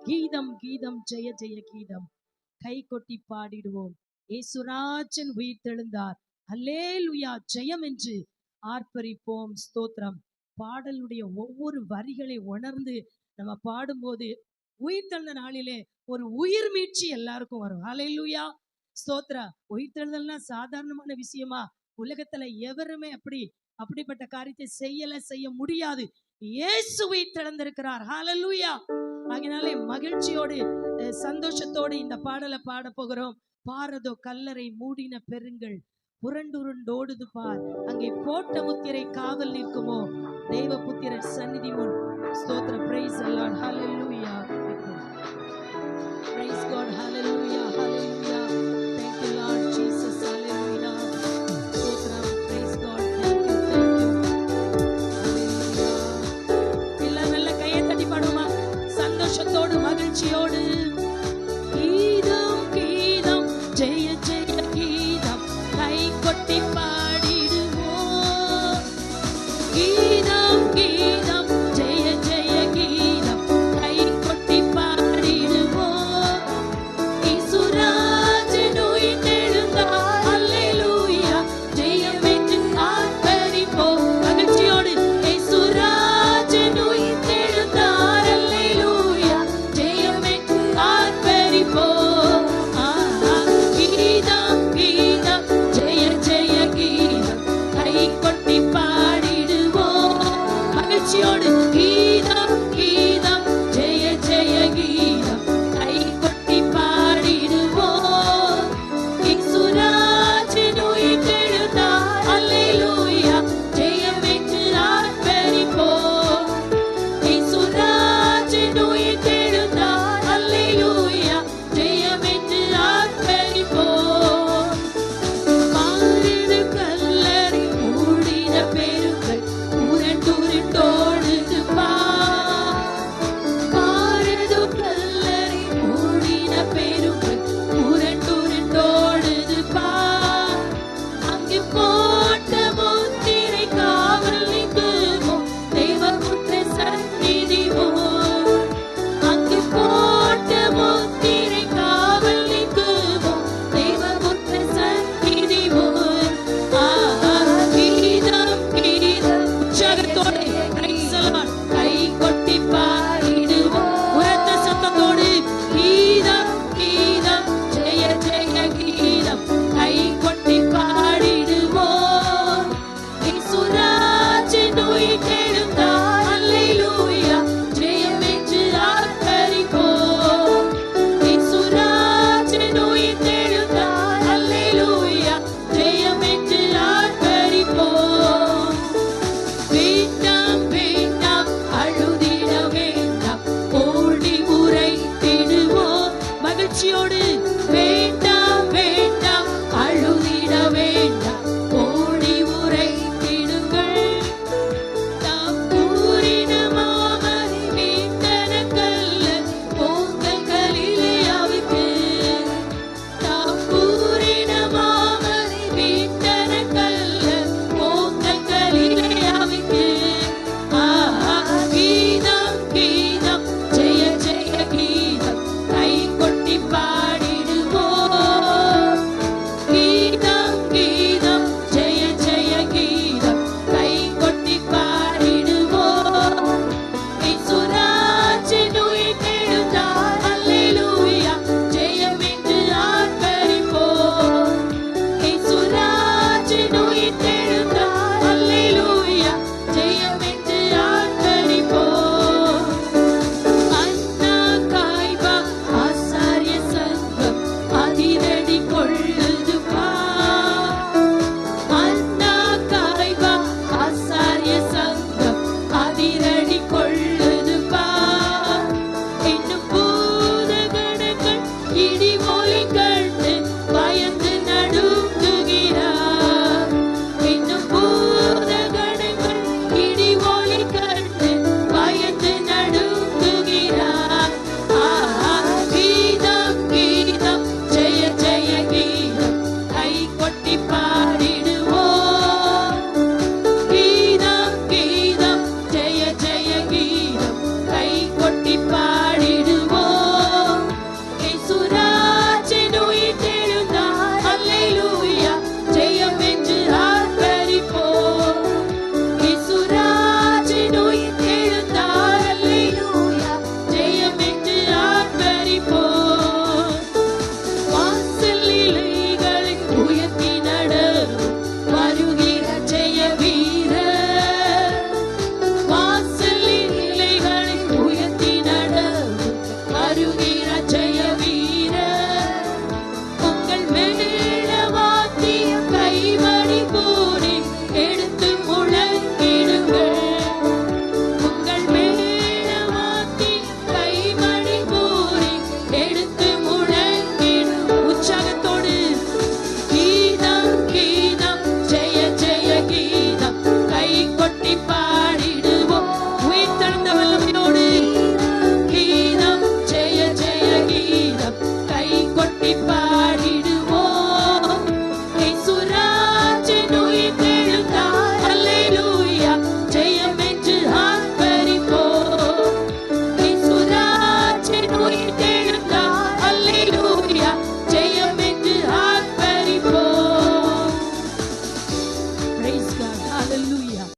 கீதம் கீதம் ஜெய ஜெய கீதம். கை கொட்டி பாடிடுவோம். ஏசுராஜன் உயிர் தெழுந்தார், அல்லேலூயா ஜெயம் என்று ஆர்ப்பரிப்போம். ஸ்தோத்திரம். பாடலுடைய ஒவ்வொரு வரிகளை உணர்ந்து நம்ம பாடும்போது உயிர் தெழுந்த நாளிலே ஒரு உயிர் மீட்சி எல்லாருக்கும் வரும். அல்லேலூயா ஸ்தோத்திரா. உயிர் தெழுதல்னா சாதாரணமான விஷயமா? உலகத்துல எவருமே அப்படிப்பட்ட காரியத்தை செய்ய முடியாது. இயேசு உயிர் தெழுந்திருக்கிறார். ஹல்லேலூயா. அதனாலே மகிழ்ச்சியோடு சந்தோஷத்தோடு இந்த பாடலை பாட போகிறோம். பாரதோ கல்லறை மூடின பெருங்கள் புரண்டுருண்டோடுது பார், அங்கே போட்ட முத்திரை காவல் நிற்குமோ தேவபுத்திரர் சந்நிதி முன். ஸ்தோத்திர. Praise the lord. Hallelujah. Praise God. Hallelujah. Hallelujah. Thank you Lord Jesus. Hallelujah. ஸ்தோத்திரம். Praise God. Thank you. Hallelujah. எல்லாம் நல்ல கையை தட்டி பாடுமா சந்தோஷத்தோடு மகிழ்ச்சியோடு. கீதம் கீதம் ஜெய ஜெய கீதம், கை கொட்டி பாடிடுவோம். கீதம் கீதம் ஜெய ஜெய கீதம், கை கொட்டி பாடிடுவோம். இயேசுராஜன் உயிர் தெழுந்தார், அல்லேலூயா ஜெயம் என்று ஆர்ப்பரிப்போம். மகிழ்ச்சியோடு இயேசுராஜன் உயிர் தெழுந்தார், அல்லேலூயா ஜெயம் என்று ஆர்ப்பரிப்போம். கீதம் கீதம் ஜெய ஜெய கீதம், கை கொட்டி பாடிடுவோம். மகிழ்ச்சியோடு கீதம் கீதம் ஜெய ஜெய கீதம், கை கொட்டி பாடிடுவோம். இயேசுராஜன் உயிர் தெழுந்தார், அல்லேலூயா ஜெயம் என்று ஆர்ப்பரிப்போம். இயேசுராஜன் உயிர் தெழுந்தார், அல்லேலூயா ஜெயம் என்று ஆர்ப்பரிப்போம். பாரது கல்லறை மூடின பெருங்கள் புரண்டுருண்டோடுது பார். பாரது கல்லறை மூடின பெருங்கள் புரண்டுருண்டோடுது பார். அங்கே போட்ட முத்திரை காவல் நிற்குமோ தேவபுத்திர சந்நிதி முன். அங்கே போட்ட முத்திரை காவல் நிற்குமோ தேவபுத்திர சந்நிதி முன். கீதம் கீதம் உற்சாகத்தோடு Praise the Lord. கை கொட்டி பாடிடுவோம் உரத்த சத்தத்தோடு. கீதம் கீதம் ஜெய ஜெய கீதம், கை கொட்டி பாடிடுவோம். இயேசுராஜன் உயிர் தெழுந்தார், அல்லேலூயா ஜெயம் என்று ஆர்ப்பரிப்போம். இயேசுராஜன் உயிர் தெழுந்தார், அல்லேலூயா ஜெயம் என்று ஆர்ப்பரிப்போம். வேண்டாம் வேண்டாம் அழுதிட வேண்டாம், ஓடி உரைத்திடுவோம். மகிழ்ச்சியோடு